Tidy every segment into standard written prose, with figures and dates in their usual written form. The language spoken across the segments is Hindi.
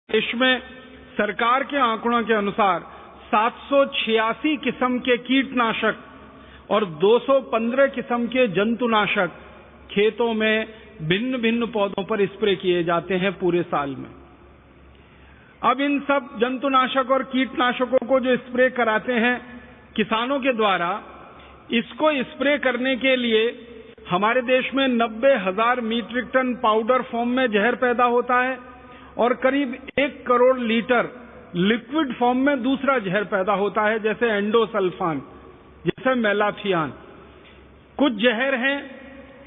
देश में सरकार के आंकड़ों के अनुसार 786 किस्म के कीटनाशक और 215 किस्म के जंतुनाशक खेतों में भिन्न भिन्न पौधों पर स्प्रे किए जाते हैं पूरे साल में। अब इन सब जंतुनाशक और कीटनाशकों को जो स्प्रे कराते हैं किसानों के द्वारा, इसको स्प्रे करने के लिए हमारे देश में 90,000 मीट्रिक टन पाउडर फॉर्म में जहर पैदा होता है और करीब 1 करोड़ लीटर लिक्विड फॉर्म में दूसरा जहर पैदा होता है, जैसे एंडोसल्फान, जैसे मेलाथियान। कुछ जहर हैं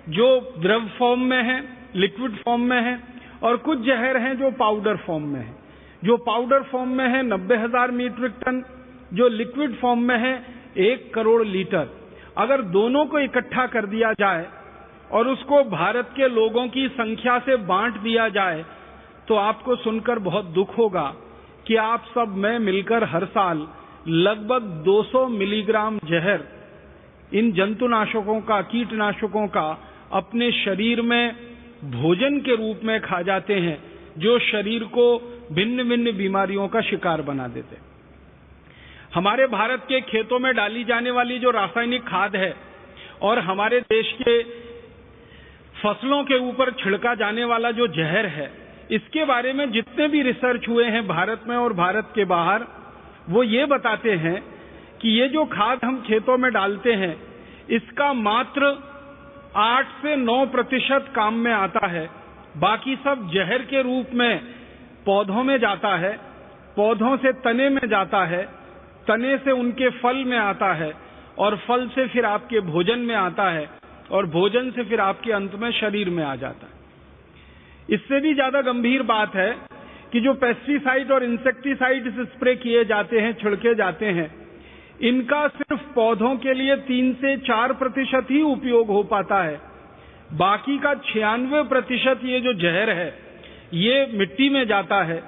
जो द्रव फॉर्म में है, लिक्विड फॉर्म में है, और कुछ जहर हैं जो पाउडर फॉर्म में है। जो पाउडर फॉर्म में है 90,000 मीट्रिक टन, जो लिक्विड फॉर्म में है 1 करोड़ लीटर। अगर दोनों को इकट्ठा कर दिया जाए और उसको भारत के लोगों की संख्या से बांट दिया जाए तो आपको सुनकर बहुत दुख होगा कि आप सब में मिलकर हर साल लगभग 200 मिलीग्राम जहर इन जंतुनाशकों का, कीटनाशकों का अपने शरीर में भोजन के रूप में खा जाते हैं, जो शरीर को भिन्न भिन्न बीमारियों का शिकार बना देते हैं। हमारे भारत के खेतों में डाली जाने वाली जो रासायनिक खाद है और हमारे देश के फसलों के ऊपर छिड़का जाने वाला जो जहर है, इसके बारे में जितने भी रिसर्च हुए हैं भारत में और भारत के बाहर, वो ये बताते हैं कि ये जो खाद हम खेतों में डालते हैं, इसका मात्र 8 से 9% काम में आता है। बाकी सब जहर के रूप में पौधों में जाता है, पौधों से तने में जाता है, तने से उनके फल में आता है, और फल से फिर आपके भोजन में आता है, और भोजन से फिर आपके अंत में शरीर में आ जाता है। इससे भी ज्यादा गंभीर बात है कि जो पेस्टिसाइड और इंसेक्टिसाइड स्प्रे किए जाते हैं, छिड़के जाते हैं, इनका सिर्फ पौधों के लिए 3 से 4% ही उपयोग हो पाता है। बाकी का 96% ये जो जहर है ये मिट्टी में जाता है,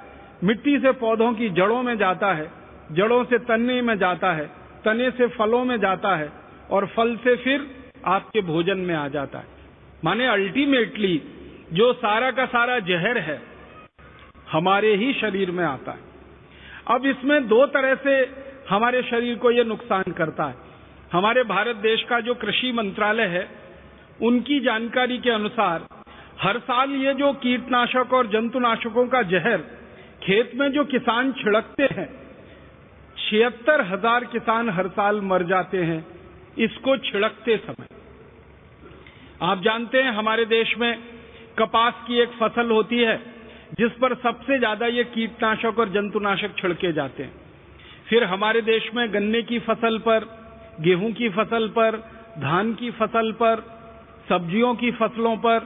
मिट्टी से पौधों की जड़ों में जाता है, जड़ों से तने में जाता है, तने से फलों में जाता है, और फल से फिर आपके भोजन में आ जाता है। माने अल्टीमेटली जो सारा का सारा जहर है हमारे ही शरीर में आता है। अब इसमें 2 तरह से हमारे शरीर को यह नुकसान करता है। हमारे भारत देश का जो कृषि मंत्रालय है, उनकी जानकारी के अनुसार हर साल ये जो कीटनाशक और जंतुनाशकों का जहर खेत में जो किसान छिड़कते हैं, 76,000 किसान हर साल मर जाते हैं इसको छिड़कते समय। आप जानते हैं हमारे देश में कपास की एक फसल होती है जिस पर सबसे ज्यादा ये कीटनाशक और जंतुनाशक छिड़के जाते हैं। फिर हमारे देश में गन्ने की फसल पर, गेहूं की फसल पर, धान की फसल पर, सब्जियों की फसलों पर,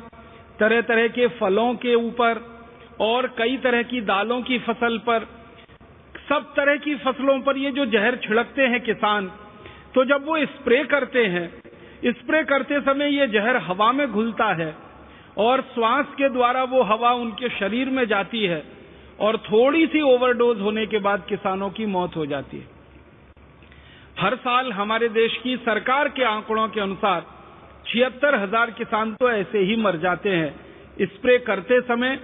तरह तरह के फलों के ऊपर, और कई तरह की दालों की फसल पर, सब तरह की फसलों पर ये जो जहर छिड़कते हैं किसान, तो जब वो स्प्रे करते हैं, स्प्रे करते समय ये जहर हवा में घुलता है और श्वास के द्वारा वो हवा उनके शरीर में जाती है, और थोड़ी सी ओवरडोज होने के बाद किसानों की मौत हो जाती है। हर साल हमारे देश की सरकार के आंकड़ों के अनुसार 76,000 किसान तो ऐसे ही मर जाते हैं स्प्रे करते समय,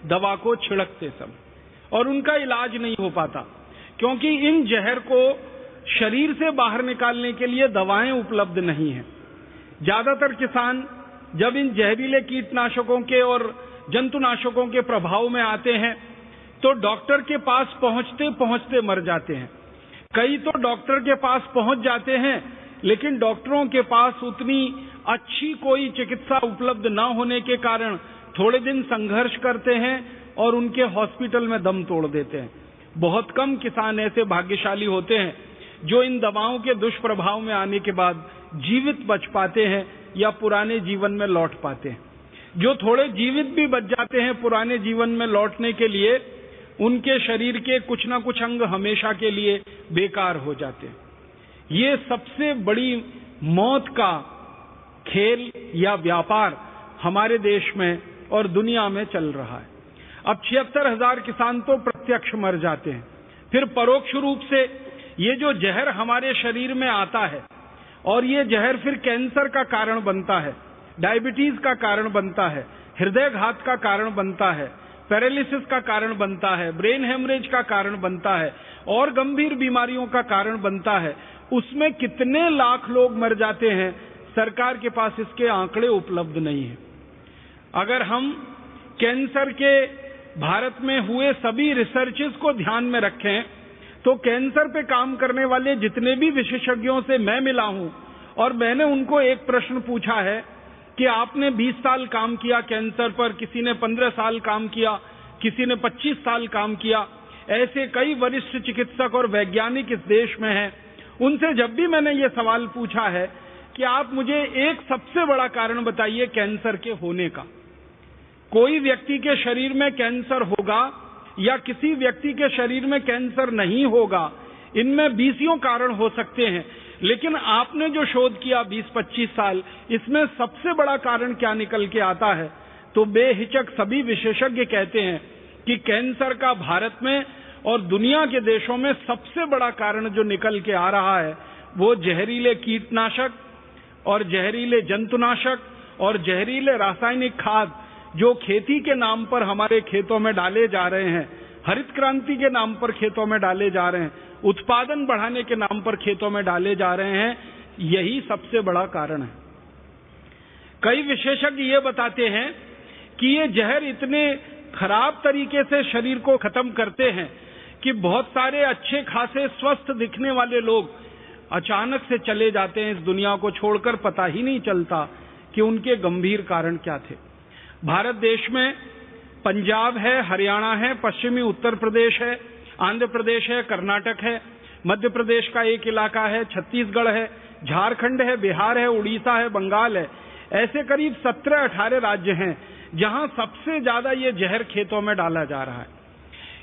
दवा को छिड़कते समय, और उनका इलाज नहीं हो पाता, क्योंकि इन जहर को शरीर से बाहर निकालने के लिए दवाएं उपलब्ध नहीं हैं। ज्यादातर किसान जब इन जहरीले कीटनाशकों के और जंतुनाशकों के प्रभाव में आते हैं तो डॉक्टर के पास पहुंचते पहुंचते मर जाते हैं। कई तो डॉक्टर के पास पहुंच जाते हैं, लेकिन डॉक्टरों के पास उतनी अच्छी कोई चिकित्सा उपलब्ध न होने के कारण थोड़े दिन संघर्ष करते हैं और उनके हॉस्पिटल में दम तोड़ देते हैं। बहुत कम किसान ऐसे भाग्यशाली होते हैं जो इन दवाओं के दुष्प्रभाव में आने के बाद जीवित बच पाते हैं या पुराने जीवन में लौट पाते हैं। जो थोड़े जीवित भी बच जाते हैं पुराने जीवन में लौटने के लिए, उनके शरीर के कुछ ना कुछ अंग हमेशा के लिए बेकार हो जाते हैं। ये सबसे बड़ी मौत का खेल या व्यापार हमारे देश में और दुनिया में चल रहा है। अब 76,000 किसान तो प्रत्यक्ष मर जाते हैं, फिर परोक्ष रूप से ये जो जहर हमारे शरीर में आता है, और ये जहर फिर कैंसर का कारण बनता है, डायबिटीज का कारण बनता है, हृदय घात का कारण बनता है, पैरालिसिस का कारण बनता है, ब्रेन हेमरेज का कारण बनता है और गंभीर बीमारियों का कारण बनता है, उसमें कितने लाख लोग मर जाते हैं, सरकार के पास इसके आंकड़े उपलब्ध नहीं है। अगर हम कैंसर के भारत में हुए सभी रिसर्चेस को ध्यान में रखें तो कैंसर पे काम करने वाले जितने भी विशेषज्ञों से मैं मिला हूं और मैंने उनको एक प्रश्न पूछा है कि आपने 20 साल काम किया कैंसर पर, किसी ने 15 साल काम किया, किसी ने 25 साल काम किया, ऐसे कई वरिष्ठ चिकित्सक और वैज्ञानिक इस देश में हैं। उनसे जब भी मैंने ये सवाल पूछा है कि आप मुझे एक सबसे बड़ा कारण बताइए कैंसर के होने का। कोई व्यक्ति के शरीर में कैंसर होगा या किसी व्यक्ति के शरीर में कैंसर नहीं होगा, इनमें 20 कारण हो सकते हैं, लेकिन आपने जो शोध किया 20-25 साल, इसमें सबसे बड़ा कारण क्या निकल के आता है? तो बेहिचक सभी विशेषज्ञ कहते हैं कि कैंसर का भारत में और दुनिया के देशों में सबसे बड़ा कारण जो निकल के आ रहा है वो जहरीले कीटनाशक और जहरीले जंतुनाशक और जहरीले रासायनिक खाद जो खेती के नाम पर हमारे खेतों में डाले जा रहे हैं, हरित क्रांति के नाम पर खेतों में डाले जा रहे हैं, उत्पादन बढ़ाने के नाम पर खेतों में डाले जा रहे हैं, यही सबसे बड़ा कारण है। कई विशेषज्ञ ये बताते हैं कि ये जहर इतने खराब तरीके से शरीर को खत्म करते हैं कि बहुत सारे अच्छे खासे स्वस्थ दिखने वाले लोग अचानक से चले जाते हैं इस दुनिया को छोड़कर, पता ही नहीं चलता कि उनके गंभीर कारण क्या थे। भारत देश में पंजाब है, हरियाणा है, पश्चिमी उत्तर प्रदेश है, आंध्र प्रदेश है, कर्नाटक है, मध्य प्रदेश का एक इलाका है, छत्तीसगढ़ है, झारखंड है, बिहार है, उड़ीसा है, बंगाल है, ऐसे करीब 17-18 राज्य हैं जहां सबसे ज्यादा ये जहर खेतों में डाला जा रहा है।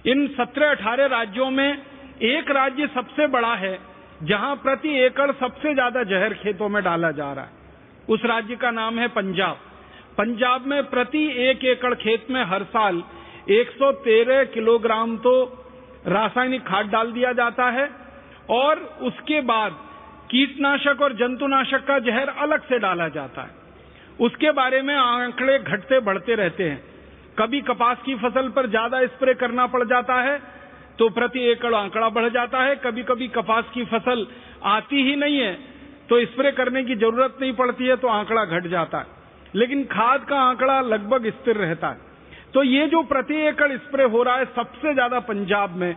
इन 17-18 राज्यों में एक राज्य सबसे बड़ा है जहां प्रति एकड़ सबसे ज्यादा जहर खेतों में डाला जा रहा है। उस राज्य का नाम है पंजाब। पंजाब में प्रति 1 एकड़ खेत में हर साल 113 किलोग्राम तो रासायनिक खाद डाल दिया जाता है और उसके बाद कीटनाशक और जंतुनाशक का जहर अलग से डाला जाता है। उसके बारे में आंकड़े घटते बढ़ते रहते हैं। कभी कपास की फसल पर ज्यादा स्प्रे करना पड़ जाता है तो प्रति एकड़ आंकड़ा बढ़ जाता है, कभी कभी कपास की फसल आती ही नहीं है तो स्प्रे करने की जरूरत नहीं पड़ती है तो आंकड़ा घट जाता है, लेकिन खाद का आंकड़ा लगभग स्थिर रहता है। तो ये जो प्रति एकड़ स्प्रे हो रहा है सबसे ज्यादा पंजाब में,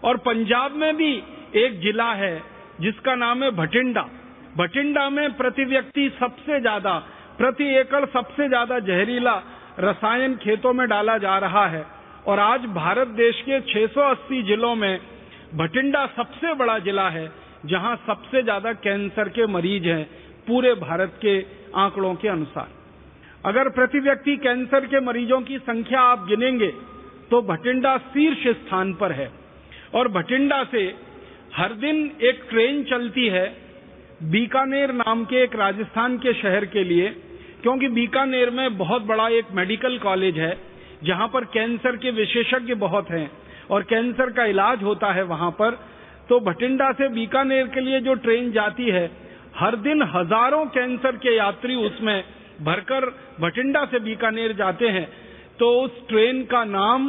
और पंजाब में भी एक जिला है जिसका नाम है भटिंडा। भटिंडा में प्रति व्यक्ति सबसे ज्यादा, प्रति एकड़ सबसे ज्यादा जहरीला रसायन खेतों में डाला जा रहा है। और आज भारत देश के 680 जिलों में भटिंडा सबसे बड़ा जिला है जहां सबसे ज्यादा कैंसर के मरीज हैं पूरे भारत के आंकड़ों के अनुसार। अगर प्रति व्यक्ति कैंसर के मरीजों की संख्या आप गिनेंगे तो भटिंडा शीर्ष स्थान पर है। और भटिंडा से हर दिन एक ट्रेन चलती है बीकानेर नाम के एक राजस्थान के शहर के लिए, क्योंकि बीकानेर में बहुत बड़ा एक मेडिकल कॉलेज है जहां पर कैंसर के विशेषज्ञ बहुत हैं और कैंसर का इलाज होता है वहां पर। तो भटिंडा से बीकानेर के लिए जो ट्रेन जाती है, हर दिन हजारों कैंसर के यात्री उसमें भरकर भटिंडा से बीकानेर जाते हैं। तो उस ट्रेन का नाम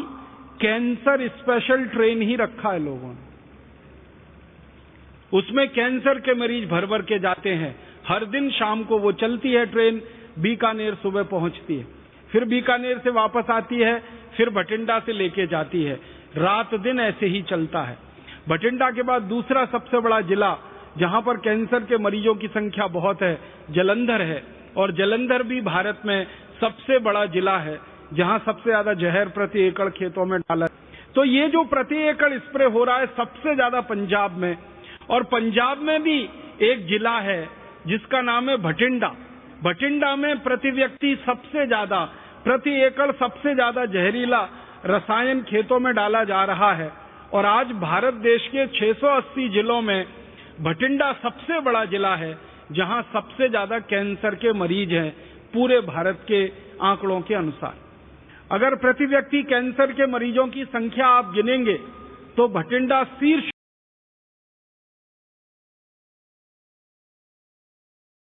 कैंसर स्पेशल ट्रेन ही रखा है लोगों ने। उसमें कैंसर के मरीज भर भर के जाते हैं। हर दिन शाम को वो चलती है ट्रेन, बीकानेर सुबह पहुंचती है, फिर बीकानेर से वापस आती है, फिर भटिंडा से लेके जाती है, रात दिन ऐसे ही चलता है। भटिंडा के बाद दूसरा सबसे बड़ा जिला जहां पर कैंसर के मरीजों की संख्या बहुत है, जालंधर है। और जालंधर भी भारत में सबसे बड़ा जिला है जहां सबसे ज्यादा जहर प्रति एकड़ खेतों में डाला। तो ये जो प्रति एकड़ स्प्रे हो रहा है सबसे ज्यादा पंजाब में, और पंजाब में भी एक जिला है जिसका नाम है भटिंडा। भटिंडा में प्रति व्यक्ति सबसे ज्यादा, प्रति एकड़ सबसे ज्यादा जहरीला रसायन खेतों में डाला जा रहा है। और आज भारत देश के 680 जिलों में भटिंडा सबसे बड़ा जिला है जहां सबसे ज्यादा कैंसर के मरीज हैं पूरे भारत के आंकड़ों के अनुसार। अगर प्रति व्यक्ति कैंसर के मरीजों की संख्या आप गिनेंगे तो भटिंडा शीर्ष